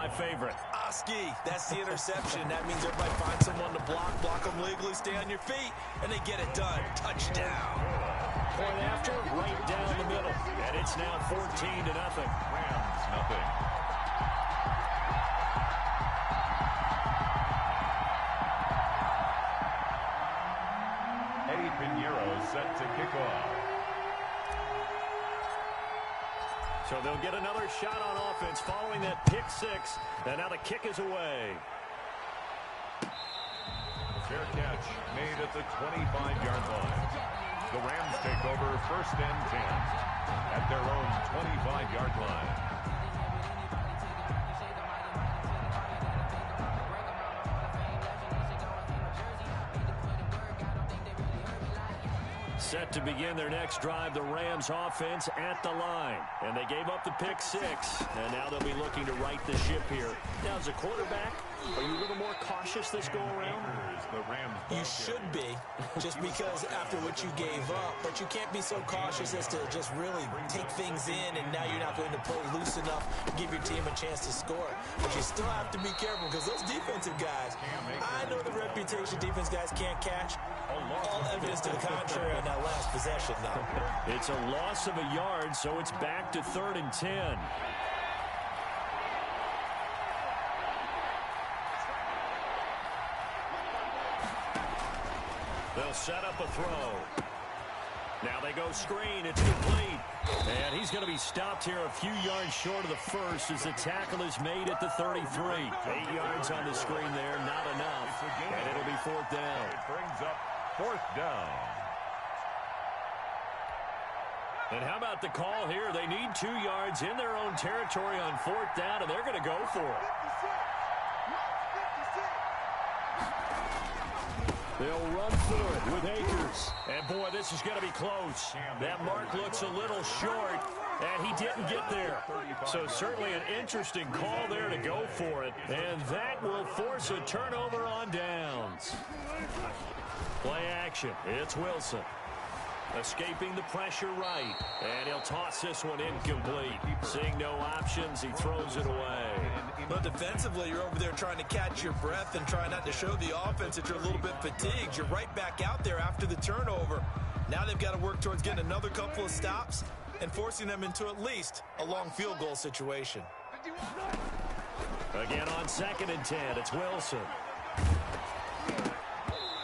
my favorite. Oski, that's the interception. That means everybody finds someone to block them legally, stay on your feet, and they get it done. Touchdown. Point after, right down the middle. And it's now 14-0. Rams, nothing. Eddie Pinheiro set to kick off. So they'll get another shot on offense following that pick six. And now the kick is away. Fair catch made at the 25-yard line. The Rams take over 1st and 10 at their own 25-yard line. Set to begin their next drive, the Rams offense at the line. And they gave up the pick six. And now they'll be looking to right the ship here. Now, as a quarterback, are you a little more cautious this go-around? You should be, just because after what you gave up. But you can't be so cautious as to just really take things in, and now you're not going to play loose enough to give your team a chance to score. But you still have to be careful because those defensive guys, I know the reputation defense guys can't catch. All evidence to the contrary on that last possession, though. It's a loss of a yard, so it's back to 3rd and 10. They'll set up a throw. Now they go screen. It's complete. And he's going to be stopped here a few yards short of the first as the tackle is made at the 33. 8 yards on the screen there, not enough. And it'll be 4th down. It brings up 4th down. And how about the call here? They need 2 yards in their own territory on 4th down, and they're going to go for it. They'll run through it with Akers. And, boy, this is going to be close. That mark looks a little short, and he didn't get there. So certainly an interesting call there to go for it. And that will force a turnover on downs. Play action. It's Wilson. Escaping the pressure right. And he'll toss this one incomplete. Seeing no options, he throws it away. But defensively, you're over there trying to catch your breath and try not to show the offense that you're a little bit fatigued. You're right back out there after the turnover. Now they've got to work towards getting another couple of stops and forcing them into at least a long field goal situation. Again on 2nd and 10, it's Wilson.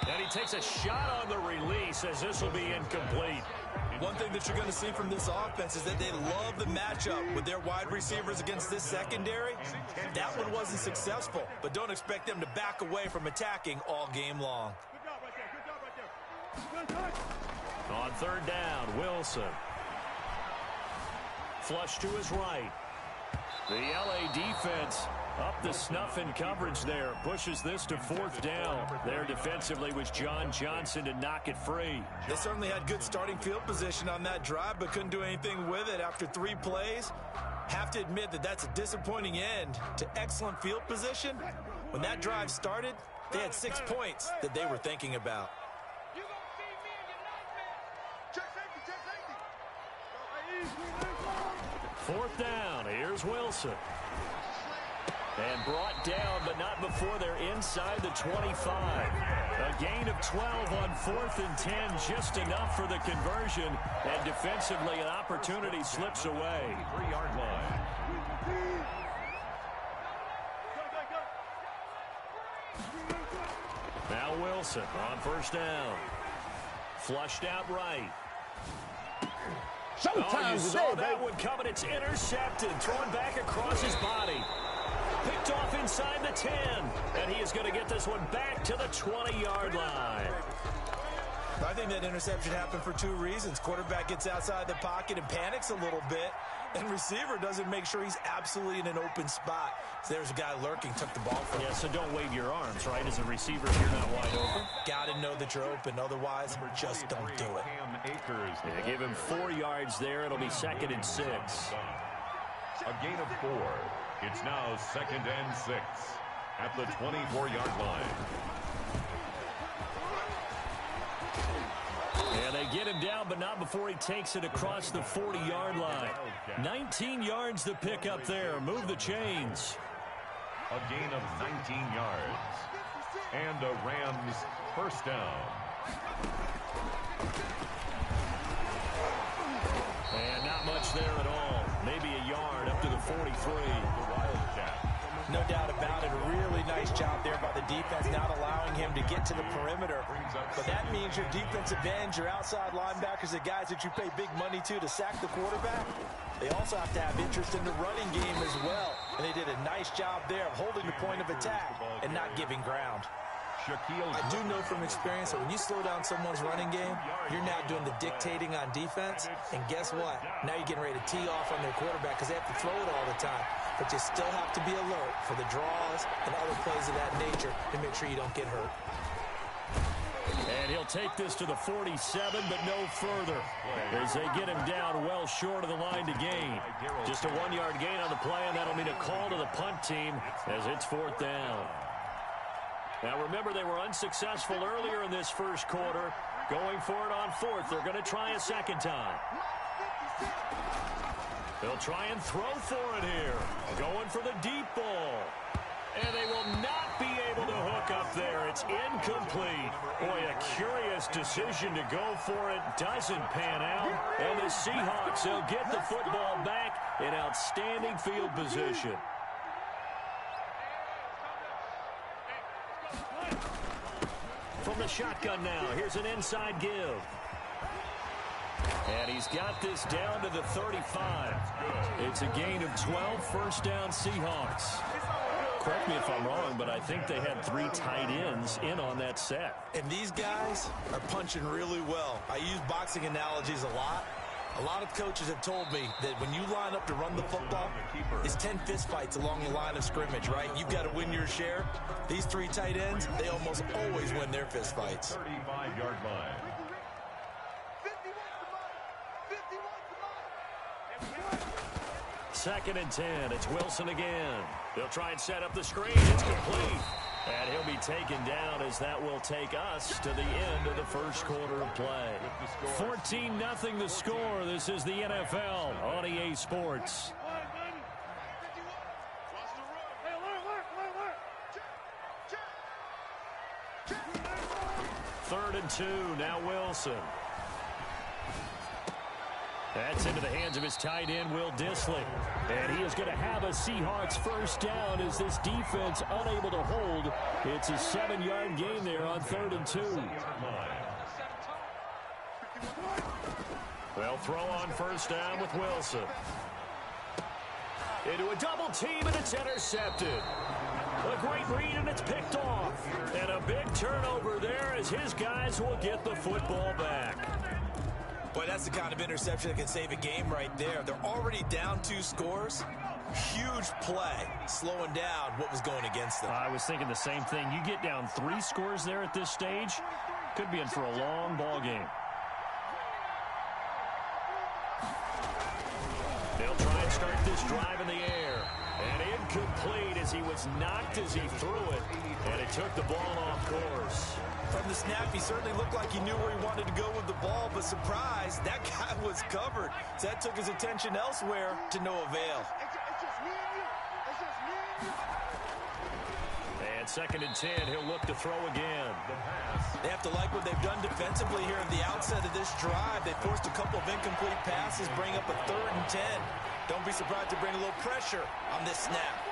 And he takes a shot on the release as this will be incomplete. One thing that you're going to see from this offense is that they love the matchup with their wide receivers against this secondary. That one wasn't successful, but don't expect them to back away from attacking all game long. On 3rd down, Wilson. Flush to his right. The LA defense up the snuff in coverage there. Pushes this to 4th down. There defensively was John Johnson to knock it free. They certainly had good starting field position on that drive, but couldn't do anything with it after 3 plays. Have to admit that that's a disappointing end to excellent field position. When that drive started, they had 6 points that they were thinking about. 4th down. Here's Wilson. And brought down, but not before they're inside the 25. A gain of 12 on 4th and 10, just enough for the conversion. And defensively, an opportunity slips away. 3-yard line. Now Wilson on 1st down. Flushed out right. Showtime you saw that one coming. It's intercepted. Thrown back across his body. Picked off inside the 10. And he is going to get this one back to the 20-yard line. I think that interception happened for 2 reasons. Quarterback gets outside the pocket and panics a little bit. And receiver doesn't make sure he's absolutely in an open spot. So there's a guy lurking, took the ball from him. Yeah, so don't wave your arms, right? As a receiver, if you're not wide open. Got to know that you're open. Otherwise, just don't do it. Yeah, give him 4 yards there. It'll be 2nd and 6. A gain of 4. It's now 2nd and 6 at the 24-yard line. And they get him down, but not before he takes it across the 40-yard line. 19 yards to pick up there. Move the chains. A gain of 19 yards. And a Rams first down. And not much there at all. Maybe a yard up to the 43. The Wildcat. No doubt about it. A really nice job there by the defense, not allowing him to get to the perimeter. But that means your defensive ends, your outside linebackers, the guys that you pay big money to sack the quarterback, they also have to have interest in the running game as well. And they did a nice job there of holding the point of attack and not giving ground. I do know from experience that when you slow down someone's running game, you're now doing the dictating on defense. And guess what? Now you're getting ready to tee off on their quarterback because they have to throw it all the time. But you still have to be alert for the draws and other plays of that nature to make sure you don't get hurt. And he'll take this to the 47, but no further, as they get him down well short of the line to gain. Just a 1-yard gain on the play, and that'll mean a call to the punt team as it's 4th down. Now remember, they were unsuccessful earlier in this first quarter. Going for it on 4th. They're going to try a second time. They'll try and throw for it here. Going for the deep ball. And they will not be able to hook up there. It's incomplete. Boy, a curious decision to go for it. Doesn't pan out. And the Seahawks, they'll get the football back in outstanding field position. From the shotgun now, here's an inside give. And he's got this down to the 35. It's a gain of 12, first down Seahawks. Correct me if I'm wrong, but I think they had 3 tight ends in on that set. And these guys are punching really well. I use boxing analogies a lot. A lot of coaches have told me that when you line up to run the football, it's 10 fistfights along the line of scrimmage, right? You've got to win your share. These 3 tight ends, they almost always win their fistfights. 35-yard line. Second and 10. It's Wilson again. They'll try and set up the screen. It's complete. And he'll be taken down as that will take us to the end of the first quarter of play. 14-0 the score. This is the NFL on EA Sports. Third and 2. Now Wilson. That's into the hands of his tight end, Will Dissly. And he is going to have a Seahawks first down as this defense unable to hold. It's a 7-yard gain there on 3rd and 2. They'll throw on first down with Wilson. Into a double team, and it's intercepted. A great read, and it's picked off. And a big turnover there as his guys will get the football back. Boy, that's the kind of interception that can save a game right there. They're already down 2 scores. Huge play, slowing down what was going against them. I was thinking the same thing. You get down 3 scores there at this stage, could be in for a long ball game. They'll try and start this drive in the air. And incomplete as he was knocked as he threw it. And it took the ball off course. From the snap, he certainly looked like he knew where he wanted to go with the ball, but surprise, that guy was covered. So that took his attention elsewhere to no avail. And second and 10, he'll look to throw again. They have to like what they've done defensively here at the outset of this drive. They forced a couple of incomplete passes, bring up a 3rd and 10. Don't be surprised to bring a little pressure on this snap.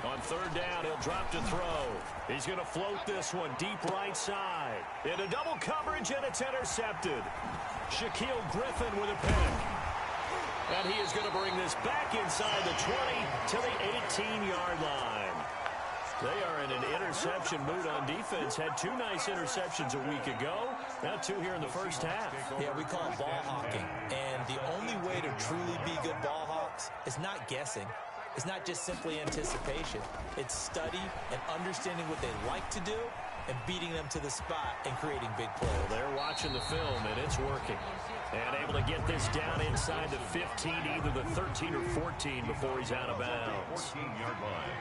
On 3rd down, he'll drop to throw. He's going to float this one deep right side. Into double coverage, and it's intercepted. Shaquille Griffin with a pick. And he is going to bring this back inside the 20 to the 18-yard line. They are in an interception mood on defense. Had 2 nice interceptions a week ago. Now 2 here in the first half. Yeah, we call it ball hawking. And the only way to truly be good ball hawks is not guessing. It's not just simply anticipation. It's study and understanding what they like to do and beating them to the spot and creating big plays. Well, they're watching the film, and it's working. And able to get this down inside the 15, either the 13 or 14 before he's out of bounds. 14-yard line.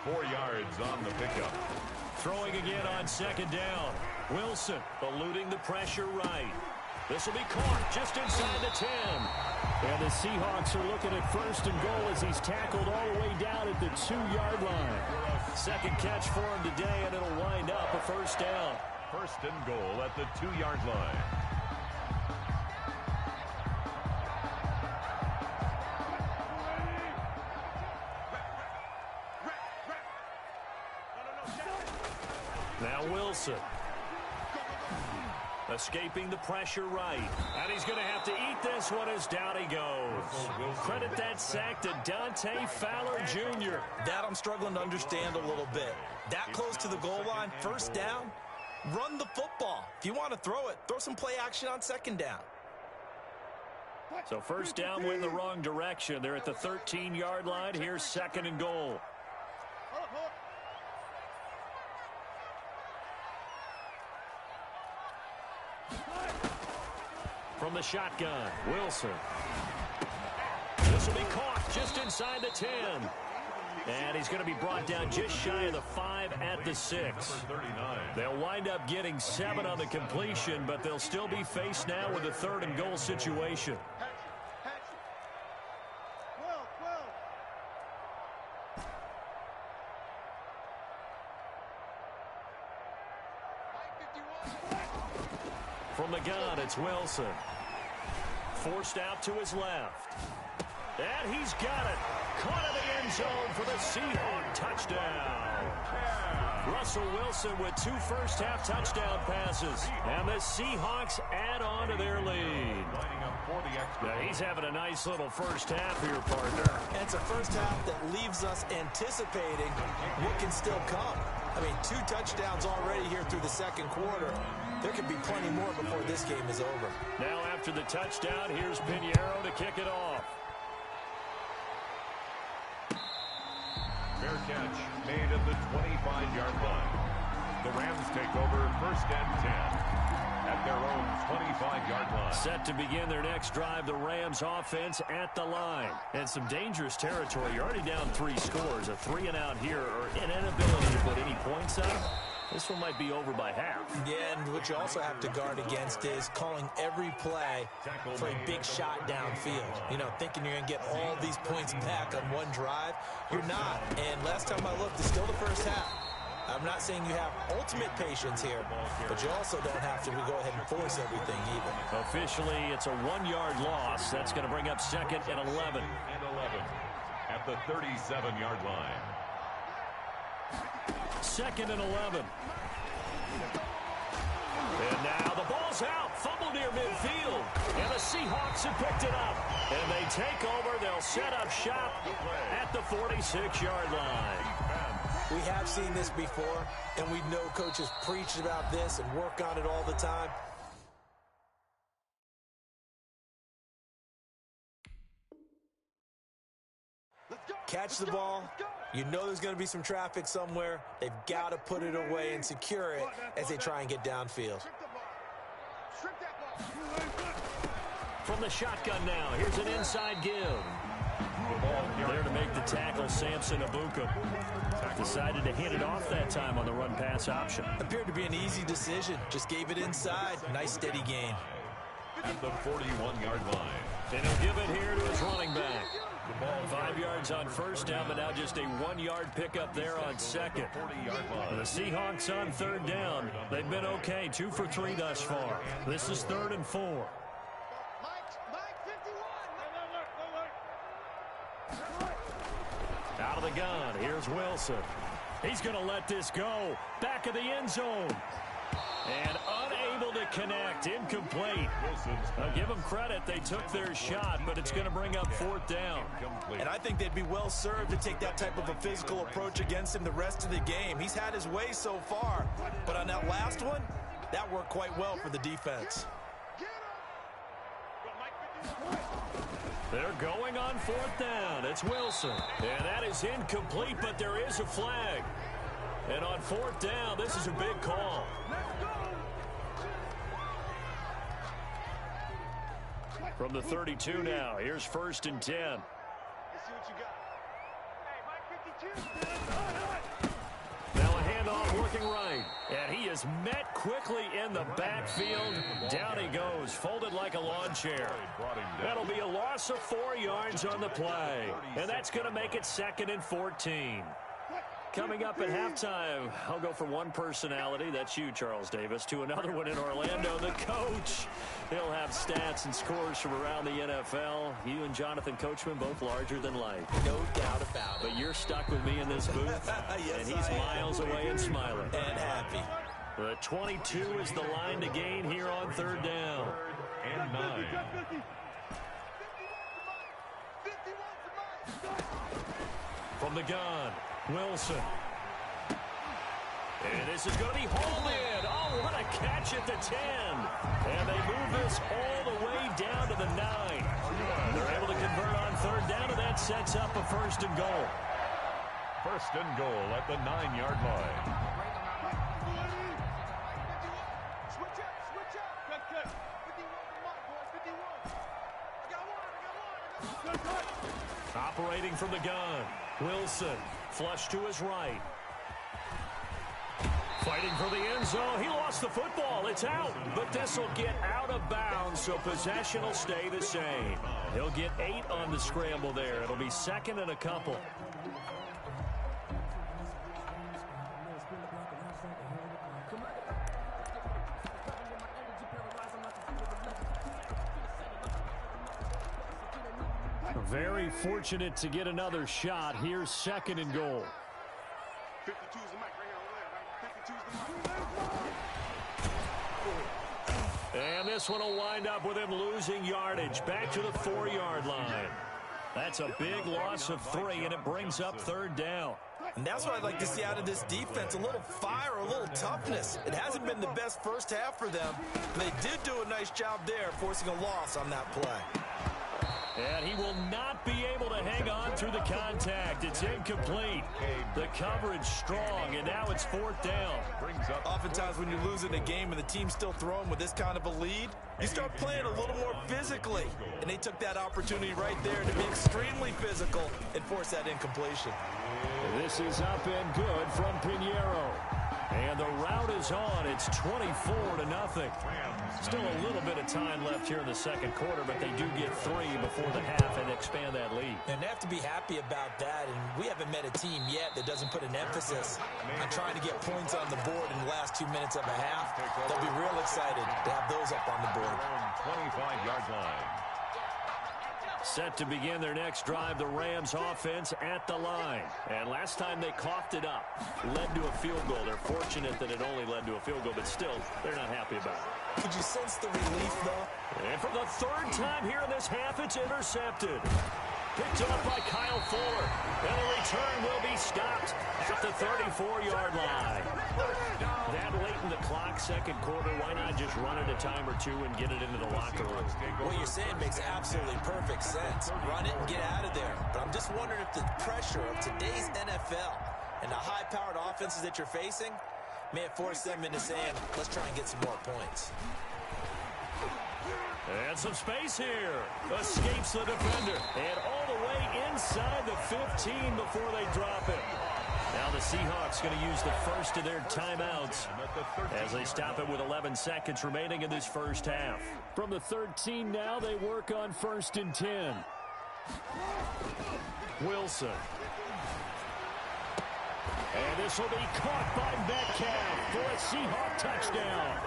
4 yards on the pickup. Throwing again on second down. Wilson eluding the pressure right. This will be caught just inside the 10. And the Seahawks are looking at first and goal as he's tackled all the way down at the 2-yard line. Second catch for him today, and it'll wind up a first down. First and goal at the 2-yard line. Now Wilson. Escaping the pressure right. And he's going to have to eat this one as down he goes. Credit that sack to Dante Fowler Jr. That I'm struggling to understand a little bit. That close to the goal line, first down, run the football. If you want to throw it, throw some play action on second down. So first down went in the wrong direction. They're at the 13-yard line. Here's second and goal. From the shotgun, Wilson. This will be caught just inside the 10. And he's going to be brought down just shy of the 5 at the 6. They'll wind up getting 7 on the completion, but they'll still be faced now with a third and goal situation. From the gun, it's Wilson. Forced out to his left. And he's got it. Caught in the end zone for the Seahawk touchdown. Russell Wilson with 2 first-half touchdown passes. And the Seahawks add on to their lead. Now, he's having a nice little first half here, partner. And it's a first half that leaves us anticipating what can still come. I mean, 2 touchdowns already here through the second quarter. There could be plenty more before this game is over. Now after the touchdown, here's Pinheiro to kick it off. Fair catch made at the 25-yard line. The Rams take over first and 10 at their own 25-yard line. Set to begin their next drive, the Rams offense at the line. And some dangerous territory. You're already down 3 scores. A 3-and-out here or an inability to put any points up. This one might be over by half. Yeah, and what you also have to guard against is calling every play for a big shot downfield. You know, thinking you're going to get all these points back on one drive. You're not. And last time I looked, it's still the first half. I'm not saying you have ultimate patience here, but you also don't have to go ahead and force everything either. Officially, it's a 1-yard loss. That's going to bring up second and 11. At the 37-yard line. Second and 11. And now the ball's out. Fumble near midfield. And the Seahawks have picked it up. And they take over. They'll set up shop at the 46-yard line. We have seen this before, and we know coaches preach about this and work on it all the time. Catch the ball. You know there's going to be some traffic somewhere. They've got to put it away and secure it as they try and get downfield. From the shotgun now, here's an inside give. There to make the tackle, Samson Abuka. Decided to hit it off that time on the run-pass option. Appeared to be an easy decision. Just gave it inside. Nice steady gain. At the 41-yard line. And he'll give it here to his running back. 5 yards on first down, but now just a 1-yard pickup there on second. The Seahawks on third down. They've been okay, 2 for 3 thus far. This is 3rd and 4. Out of the gun, here's Wilson. He's going to let this go. Back of the end zone. And unable to connect, incomplete. I'll give them credit, they took their shot, but it's going to bring up 4th down. And I think they'd be well served to take that type of a physical approach against him the rest of the game. He's had his way so far, but on that last one, that worked quite well for the defense. They're going on 4th down. It's Wilson. And that is incomplete, but there is a flag. And on 4th down, this is a big call. From the 32 now, here's 1st and 10. Now a handoff looking right. And he is met quickly in the backfield. Down he goes, folded like a lawn chair. That'll be a loss of 4 yards on the play. And that's going to make it 2nd and 14. Coming up at halftime, I'll go from one personality, that's you, Charles Davis, to another one in Orlando, the coach. He'll have stats and scores from around the NFL. You and Jonathan Coachman both larger than life. No doubt about it. But you're stuck with me in this booth, yes, and he's miles away and smiling. And happy. The 22 is the line to gain here on 3rd down. 3rd and 9. From the gun, Wilson. And this is going to be hauled in. Oh, what a catch at the 10. And they move this all the way down to the 9. They're able to convert on 3rd down, and that sets up a 1st and goal. 1st and goal at the 9-yard line. Operating from the gun, Wilson, flush to his right. Fighting for the end zone. He lost the football. It's out. But this will get out of bounds, so possession will stay the same. He'll get 8 on the scramble there. It'll be 2nd and a couple. Very fortunate to get another shot. Here's 2nd and goal. And this one will wind up with him losing yardage. Back to the 4-yard line. That's a big loss of 3, and it brings up 3rd down. And that's what I'd like to see out of this defense, a little fire, a little toughness. It hasn't been the best first half for them. They did do a nice job there, forcing a loss on that play. And he will not be able to hang on through the contact. It's incomplete. The coverage strong, and now it's 4th down. Oftentimes when you're losing a game and the team's still throwing with this kind of a lead, you start playing a little more physically. And they took that opportunity right there to be extremely physical and force that incompletion. This is up and good from Pinheiro. And the route is on. It's 24-0. Still a little bit of time left here in the 2nd quarter, but they do get 3 before the half and expand that lead. And they have to be happy about that. And we haven't met a team yet that doesn't put an emphasis on trying to get points on the board in the last 2 minutes of a half. They'll be real excited to have those up on the board. 25-yard line. Set to begin their next drive, the Rams offense at the line. And last time they coughed it up, led to a field goal. They're fortunate that it only led to a field goal, but still, they're not happy about it. Could you sense the relief, though? And for the 3rd time here in this half, it's intercepted. Picked up by Kyle Fuller. And the return will be stopped at the 34-yard line. That late in the clock, 2nd quarter, why not just run it a time or two and get it into the locker room? What you're saying makes absolutely perfect sense. Run it and get out of there. But I'm just wondering if the pressure of today's NFL and the high-powered offenses that you're facing may have forced them into saying, let's try and get some more points. And some space here. Escapes the defender. And all the way inside the 15 before they drop it. Now the Seahawks going to use the first of their timeouts as they stop it with 11 seconds remaining in this first half. From the 13 now, they work on 1st and 10. Wilson. And this will be caught by Metcalf for a Seahawk touchdown.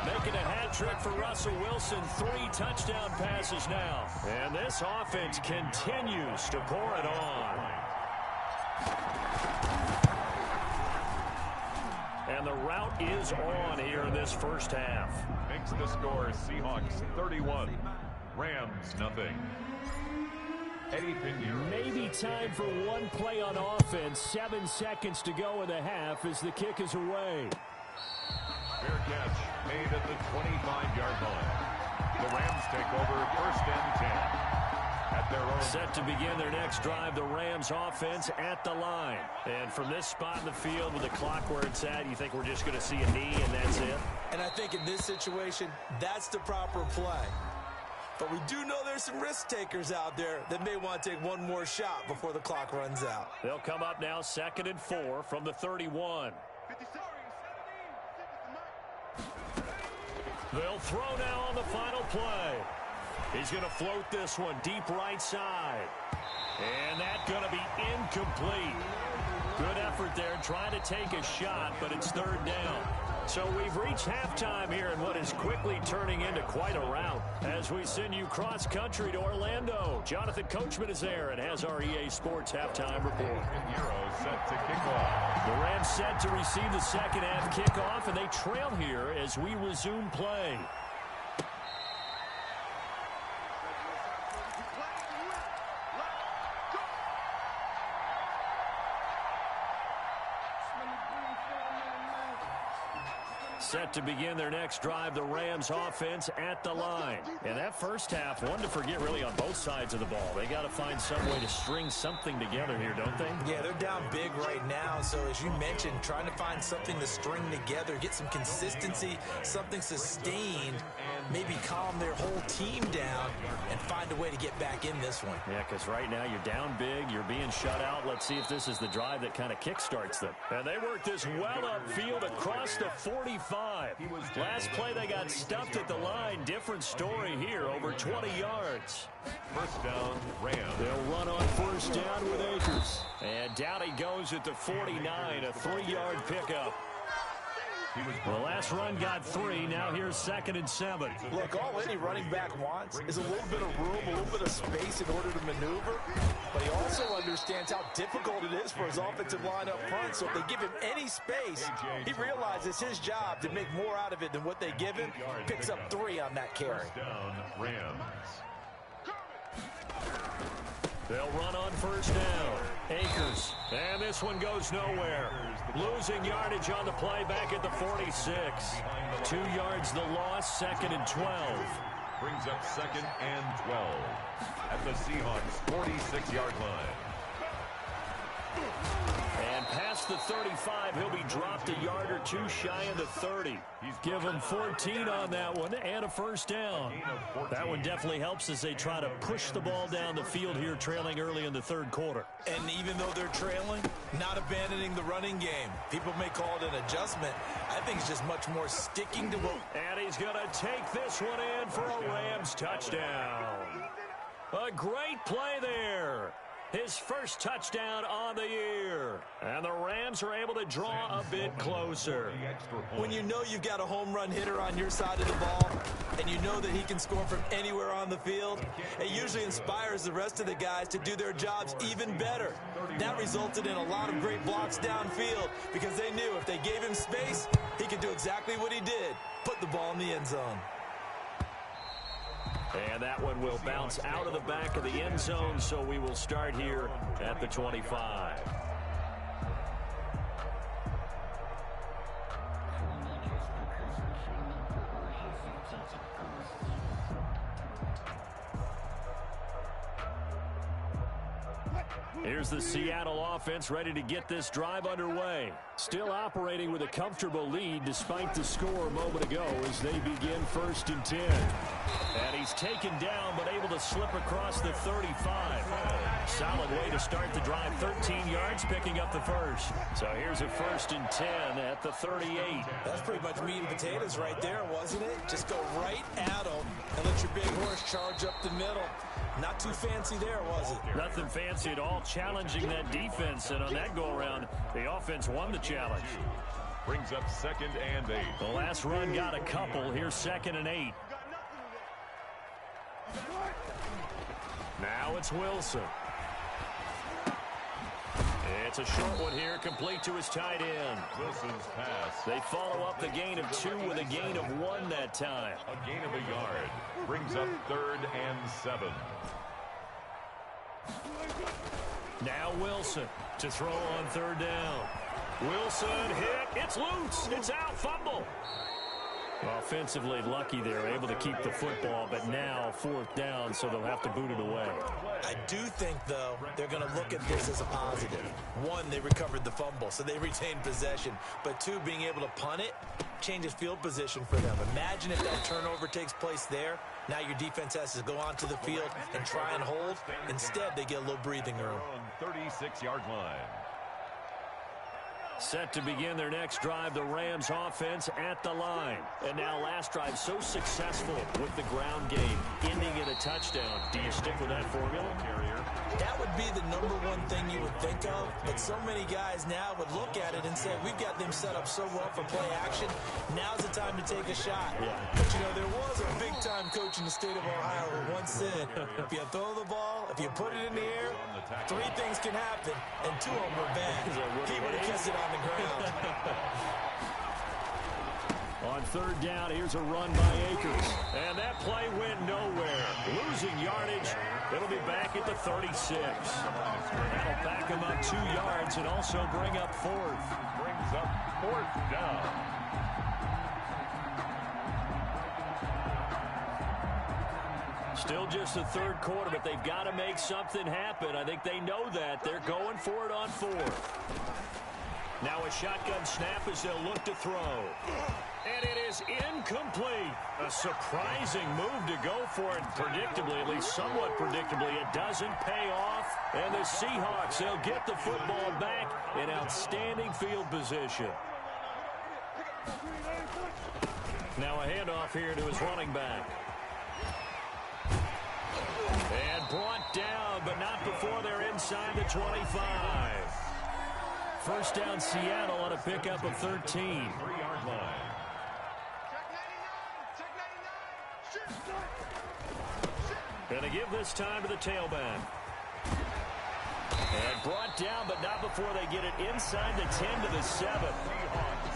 Making a hat trick for Russell Wilson. 3 touchdown passes now. And this offense continues to pour it on. And the route is on here in this first half. Makes the score Seahawks 31, Rams nothing. Eddie Pinheiro. Maybe time for one play on offense. 7 seconds to go in the half as the kick is away. Fair catch made at the 25-yard line. The Rams take over 1st and 10. At their own. Set to begin their next drive, the Rams offense at the line. And from this spot in the field with the clock where it's at, you think we're just going to see a knee and that's it? And I think in this situation, that's the proper play. But we do know there's some risk takers out there that may want to take one more shot before the clock runs out. They'll come up now 2nd and 4 from the 31. They'll throw now on the final play. He's going to float this one deep right side. And that's going to be incomplete. Good effort there trying to take a shot, but it's 3rd down. So we've reached halftime here in what is quickly turning into quite a rout as we send you cross-country to Orlando. Jonathan Coachman is there and has our EA Sports halftime report. Euro set to kick off. The Rams set to receive the second half kickoff, and they trail here as we resume play. Set to begin their next drive, the Rams offense at the line. And that first half, one to forget really on both sides of the ball. They got to find some way to string something together here, don't they? Yeah, they're down big right now. So as you mentioned, trying to find something to string together, get some consistency, something sustained, maybe calm their whole team down and find a way to get back in this one. Yeah, because right now you're down big, you're being shut out. Let's see if this is the drive that kind of kickstarts them. And they work this well upfield across the 45. Last play they got stuffed at the line. Different story here, over 20 yards. First down, Rams. They'll run on first down with Akers. And down he goes at the 49, a 3-yard pickup. The last run got 3. Now here's 2nd and 7. Look, all any running back wants is a little bit of room, a little bit of space in order to maneuver. But he also understands how difficult it is for his offensive line up front. So if they give him any space, he realizes his job to make more out of it than what they give him. Picks up 3 on that carry. First down, Rams. They'll run on first down. Akers. And this one goes nowhere. Losing yardage on the play back at the 46. 2 yards the loss, 2nd and 12. Brings up 2nd and 12 at the Seahawks' 46-yard line. And past the 35, he'll be dropped a yard or 2 shy of the 30. Give him 14 on that one and a first down. That one definitely helps as they try to push the ball down the field here, trailing early in the 3rd quarter. And even though they're trailing, not abandoning the running game. People may call it an adjustment. I think it's just much more sticking to what... And he's going to take this one in for a Rams touchdown. A great play there. His first touchdown on the year. And the Rams are able to draw a bit closer. When you know you've got a home run hitter on your side of the ball, and you know that he can score from anywhere on the field, it usually inspires the rest of the guys to do their jobs even better. That resulted in a lot of great blocks downfield because they knew if they gave him space, he could do exactly what he did, put the ball in the end zone. And that one will bounce out of the back of the end zone, so we will start here at the 25. Here's the Seattle offense ready to get this drive underway. Still operating with a comfortable lead despite the score a moment ago as they begin 1st and 10. And he's taken down but able to slip across the 35. Solid way to start the drive. 13 yards picking up the first. So here's a 1st and 10 at the 38. That's pretty much meat and potatoes right there, wasn't it? Just go right at them and let your big horse charge up the middle. Not too fancy there, was it? Nothing fancy at all, challenging that defense. And on that go-around, the offense won the challenge. Brings up 2nd and 8. The last run got a couple. Here's 2nd and 8. Now it's Wilson. It's a short one here, complete to his tight end. Wilson's pass. They follow up the gain of 2 with a gain of 1 that time. A gain of a yard. Brings up 3rd and 7. Now Wilson to throw on 3rd down. Wilson hit. It's loose. It's out. Fumble. Offensively lucky they're able to keep the football, but now 4th down, so they'll have to boot it away. I do think, though, they're going to look at this as a positive. 1, they recovered the fumble, so they retained possession. But 2, being able to punt it changes field position for them. Imagine if that turnover takes place there. Now your defense has to go onto the field and try and hold. Instead, they get a little breathing room. 36-yard line. Set to begin their next drive, the Rams offense at the line. And now last drive so successful with the ground game, ending in a touchdown. Do you stick with that formula? That would be the number one thing you would think of, but so many guys now would look at it and say, we've got them set up so well for play action. Now's the time to take a shot. Yeah. But, you know, there was a big-time coach in the state of Ohio who once said, if you throw the ball, if you put it in the air, 3 things can happen, and 2 of them were bad. He would have kept it on the ground. On third down, here's a run by Akers. And that play went nowhere. Losing yardage. It'll be back at the 36. That'll back him up 2 yards and also bring up 4th. Brings up 4th down. Still just the third quarter, but they've got to make something happen. I think they know that. They're going for it on 4th. Now a shotgun snap as they'll look to throw. And it is incomplete. A surprising move to go for it. Predictably, at least somewhat predictably, it doesn't pay off. And the Seahawks, they'll get the football back in outstanding field position. Now a handoff here to his running back. And brought down, but not before they're inside the 25. First down, Seattle on a pickup of 13. 3-yard line. Going to give this time to the tailback. And brought down, but not before they get it inside the 10 to the 7.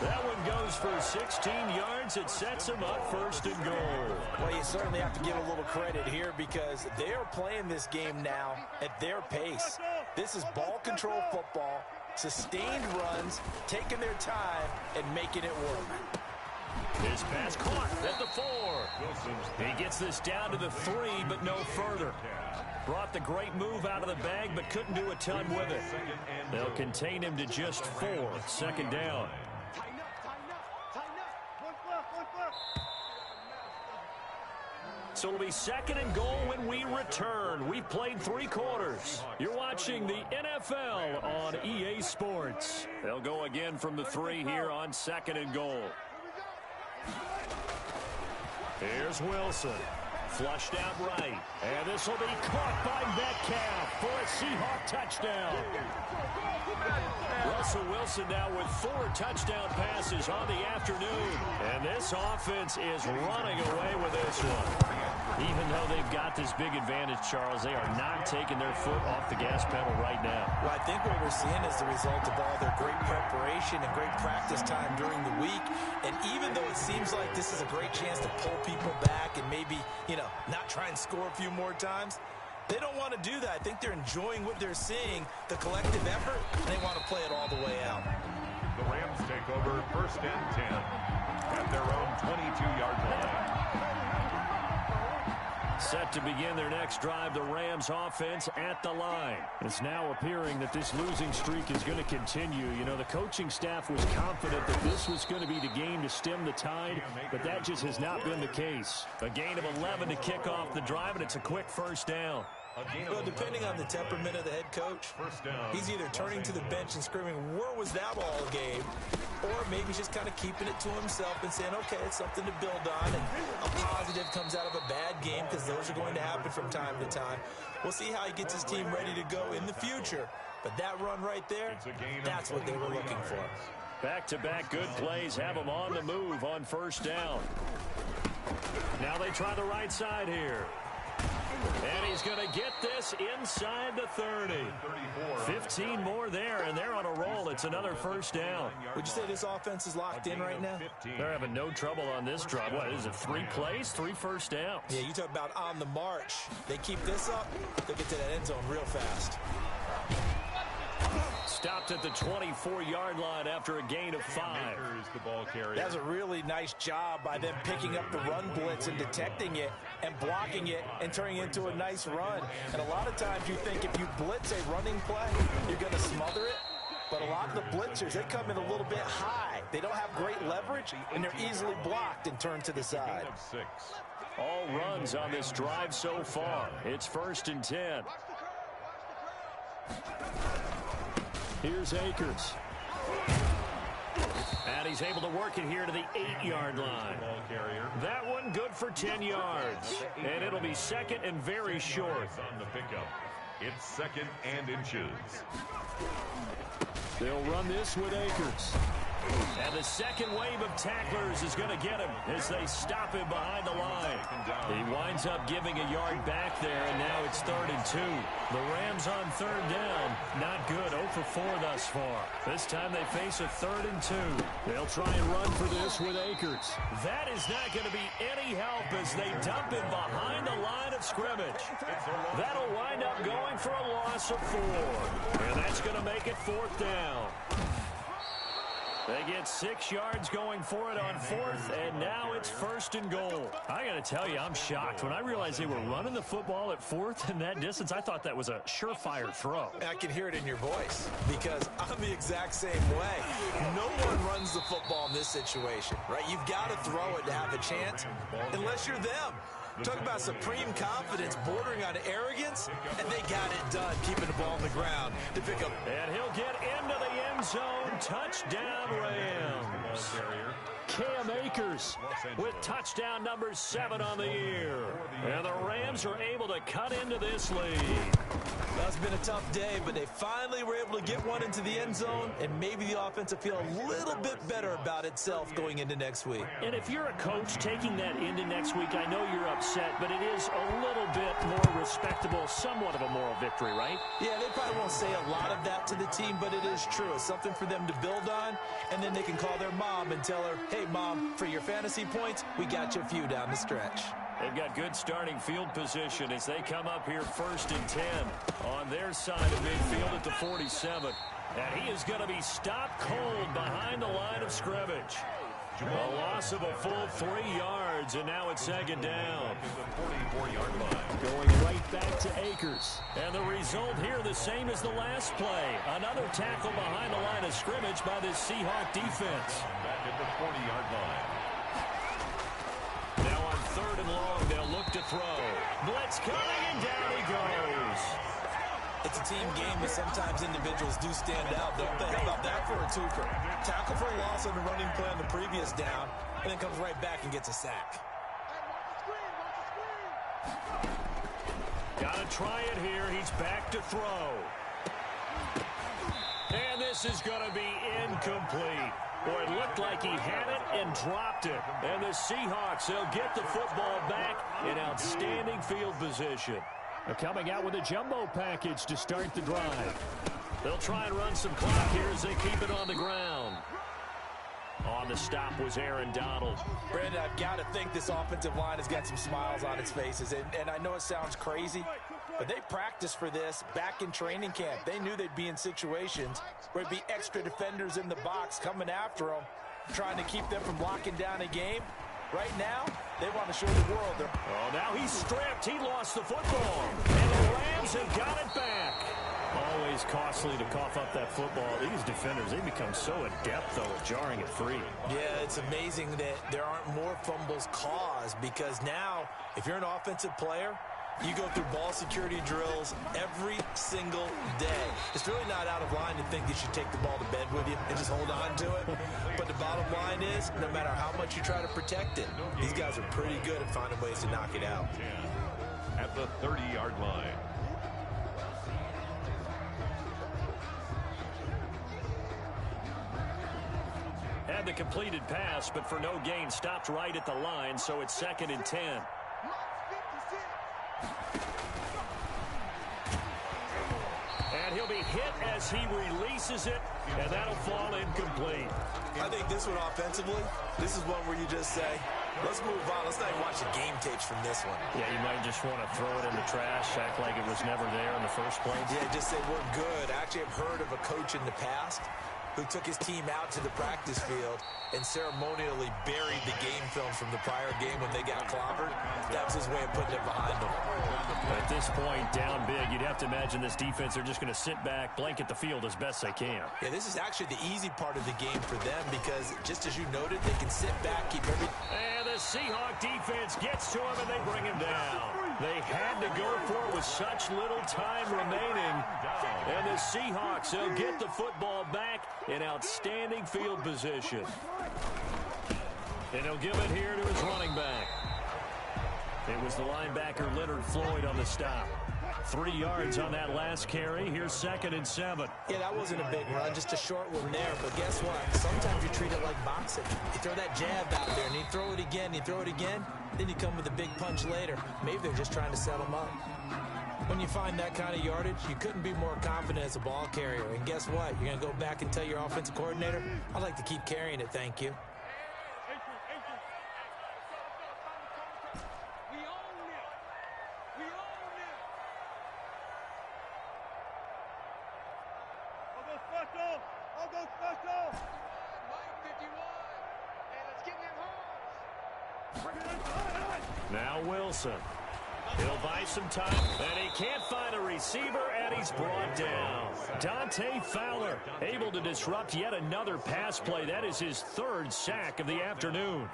That one goes for 16 yards. It sets them up 1st and goal. Well, you certainly have to give a little credit here because they are playing this game now at their pace. This is ball control football, sustained runs, taking their time, and making it work. His pass caught at the 4. He gets this down to the 3, but no further. Brought the great move out of the bag, but couldn't do a ton with it. They'll contain him to just 4. 2nd down. So it'll be 2nd and goal when we return. We've played 3 quarters. You're watching the NFL on EA Sports. They'll go again from the 3 here on 2nd and goal. Here's Wilson. Flushed out right. And this will be caught by Metcalf for a Seahawk touchdown. Russell Wilson now with 4 touchdown passes on the afternoon. And this offense is running away with this one. Even though they've got this big advantage, Charles, they are not taking their foot off the gas pedal right now. Well, I think what we're seeing is the result of all their great preparation and great practice time during the week. And even though it seems like this is a great chance to pull people back and maybe, you know, not try and score a few more times, they don't want to do that. I think they're enjoying what they're seeing, the collective effort, and they want to play it all the way out. The Rams take over 1st and 10 at their own 22-yard line. Set to begin their next drive, the Rams offense at the line. It's now appearing that this losing streak is going to continue. You know, the coaching staff was confident that this was going to be the game to stem the tide, but that just has not been the case. A gain of 11 to kick off the drive, and it's a quick 1st down. Well, depending on the temperament of the head coach, he's either turning to the bench and screaming, where was that all game? Or maybe just kind of keeping it to himself and saying, okay, it's something to build on, and a positive comes out of a bad game because those are going to happen from time to time. We'll see how he gets his team ready to go in the future. But that run right there, that's what they were looking for. Back-to-back good plays have them on the move on 1st down. Now they try the right side here. And he's going to get this inside the 30. 15 more there, and they're on a roll. It's another 1st down. Would you say this offense is locked in right now? They're having no trouble on this drive. What, is it 3 plays, 3 1st downs? Yeah, you talk about on the march. They keep this up, they'll get to that end zone real fast. Stopped at the 24-yard line after a gain of 5. That was a really nice job by them picking up the run blitz and detecting it and blocking it and turning it into a nice run. And a lot of times you think if you blitz a running play, you're going to smother it. But a lot of the blitzers, they come in a little bit high. They don't have great leverage, and they're easily blocked and turned to the side. All runs on this drive so far. It's 1st and 10. Here's Akers. And he's able to work it here to the 8-yard line. That one good for 10 yards. And it'll be 2nd and very short. On the pickup. It's 2nd and inches. They'll run this with Akers. And the second wave of tacklers is going to get him as they stop him behind the line. He winds up giving a yard back there, and now it's 3rd and 2. The Rams on 3rd down. Not good. 0 for 4 thus far. This time they face a 3rd and 2. They'll try and run for this with Akers. That is not going to be any help as they dump him behind the line of scrimmage. That'll wind up going for a loss of 4. And that's going to make it 4th down. They get 6 yards going for it on 4th, and now it's 1st and goal. I got to tell you, I'm shocked. When I realized they were running the football at 4th in that distance, I thought that was a surefire throw. I can hear it in your voice because I'm the exact same way. No one runs the football in this situation, right? You've got to throw it to have a chance unless you're them. Talk about supreme confidence bordering on arrogance, and they got it done, keeping the ball on the ground to pick up. And he'll get into the end zone. Touchdown, Rams. Cam Akers with touchdown number 7 on the year. And the Rams are able to cut into this lead. That's been a tough day, but they finally were able to get one into the end zone, and maybe the offense will feel a little bit better about itself going into next week. And if you're a coach taking that into next week, I know you're upset, but it is a little bit more respectable, somewhat of a moral victory, right? Yeah, they probably won't say a lot of that to the team, but it is true. It's something for them to build on, and then they can call their mom and tell her, hey, Mom, for your fantasy points, we got you a few down the stretch. They've got good starting field position as they come up here 1st and 10 on their side of midfield at the 47. And he is going to be stopped cold behind the line of scrimmage. A loss of a full 3 yards, and now it's 2nd down. The 44-yard line. Going right back to Akers. And the result here the same as the last play. Another tackle behind the line of scrimmage by this Seahawk defense. Back at the 40-yard line. Now on 3rd and long, they'll look to throw. Blitz coming, and down he goes. It's a team game, but sometimes individuals do stand out, don't they? How about that for a twofer? Tackle for a loss on the running play on the previous down, and then comes right back and gets a sack. Gotta try it here. He's back to throw. And this is going to be incomplete. Boy, it looked like he had it and dropped it. And the Seahawks, they'll get the football back in outstanding field position. They're coming out with a jumbo package to start the drive. They'll try and run some clock here as they keep it on the ground. On the stop was Aaron Donald. Brandon, I've got to think this offensive line has got some smiles on its faces. And I know it sounds crazy, but they practiced for this back in training camp. They knew they'd be in situations where there'd be extra defenders in the box coming after them, trying to keep them from locking down a game. Right now, they want to show the world. Oh, now he's stripped. He lost the football. And the Rams have got it back. Always costly to cough up that football. These defenders, they become so adept, though, at jarring it free. Yeah, it's amazing that there aren't more fumbles caused because now, if you're an offensive player, you go through ball security drills every single day. It's really not out of line to think you should take the ball to bed with you and just hold on to it. But the bottom line is, no matter how much you try to protect it, these guys are pretty good at finding ways to knock it out. At the 30-yard line. Had the completed pass, but for no gain, stopped right at the line, so it's 2nd and 10. And he'll be hit as he releases it, and that'll fall incomplete. I think this one offensively, this is one where you just say, let's move on. Let's not even watch the game tapes from this one. Yeah, you might just want to throw it in the trash, act like it was never there in the first place. Yeah, just say we're good. Actually, I've heard of a coach in the past who took his team out to the practice field and ceremonially buried the game film from the prior game when they got clobbered. That was his way of putting it behind them. At this point, down big, you'd have to imagine this defense are just going to sit back, blanket the field as best they can. Yeah, this is actually the easy part of the game for them because, just as you noted, they can sit back, keep everything. And the Seahawk defense gets to him, and they bring him down. They had to go for it with such little time remaining. And the Seahawks, they'll get the football back in outstanding field position. And he'll give it here to his running back. It was the linebacker Leonard Floyd on the stop. 3 yards on that last carry. Here's 2nd and 7. Yeah, that wasn't a big run, just a short one there. But guess what? Sometimes you treat it like boxing. You throw that jab out there, and you throw it again, then you come with a big punch later. Maybe they're just trying to set him up. When you find that kind of yardage, you couldn't be more confident as a ball carrier. And guess what? You're going to go back and tell your offensive coordinator, I'd like to keep carrying it, thank you. Now Wilson. He'll buy some time, and he can't find a receiver, and he's brought down. Dante Fowler able to disrupt yet another pass play. That is his 3rd sack of the afternoon.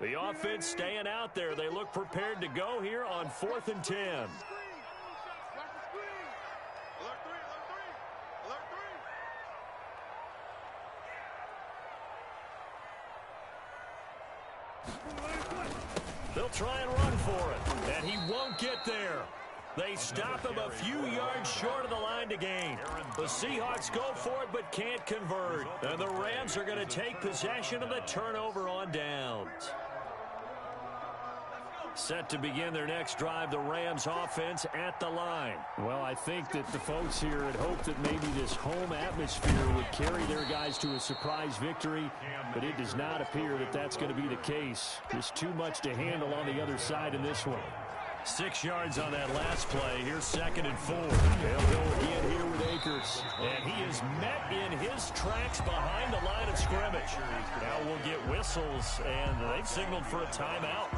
The offense staying out there. They look prepared to go here on 4th and 10. They'll try and run for it, and he won't get there. They stop him a few yards short of the line to gain. The Seahawks go for it but can't convert. And the Rams are going to take possession of the turnover on downs. Set to begin their next drive, the Rams offense at the line. Well, I think that the folks here had hoped that maybe this home atmosphere would carry their guys to a surprise victory, but it does not appear that that's going to be the case. Just too much to handle on the other side in this one. 6 yards on that last play. Here's 2nd and 4. They'll go again here with Akers. And he is met in his tracks behind the line of scrimmage. Now we'll get whistles, and they've signaled for a timeout.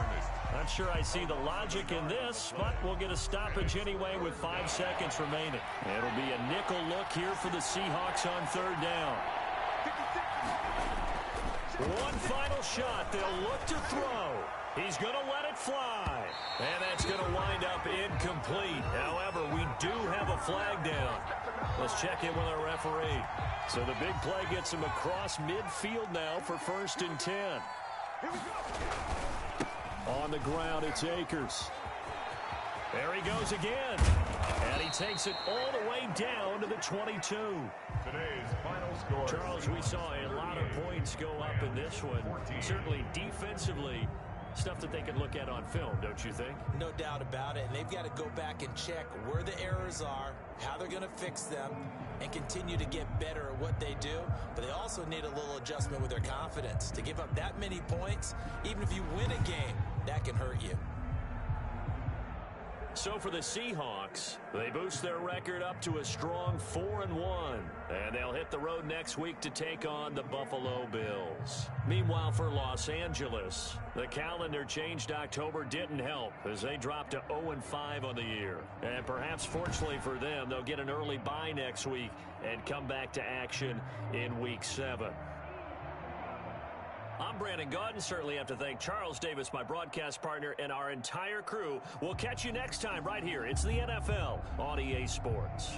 Not sure I see the logic in this, but we'll get a stoppage anyway with 5 seconds remaining. It'll be a nickel look here for the Seahawks on 3rd down. One final shot. They'll look to throw. He's going to let it fly. And that's going to wind up incomplete. However, we do have a flag down. Let's check in with our referee. So the big play gets him across midfield now for 1st and 10. On the ground, it's Akers. There he goes again. And he takes it all the way down to the 22. Today's final score. Charles, we saw a lot of points go up in this one. Certainly defensively, stuff that they can look at on film, don't you think? No doubt about it. And they've got to go back and check where the errors are, how they're going to fix them, and continue to get better at what they do. But they also need a little adjustment with their confidence. To give up that many points, even if you win a game, that can hurt you. So for the Seahawks, they boost their record up to a strong 4-1. And they'll hit the road next week to take on the Buffalo Bills. Meanwhile, for Los Angeles, the calendar changed October didn't help as they dropped to 0-5 on the year. And perhaps fortunately for them, they'll get an early bye next week and come back to action in Week 7. I'm Brandon Gaudin. Certainly have to thank Charles Davis, my broadcast partner, and our entire crew. We'll catch you next time right here. It's the NFL on EA Sports.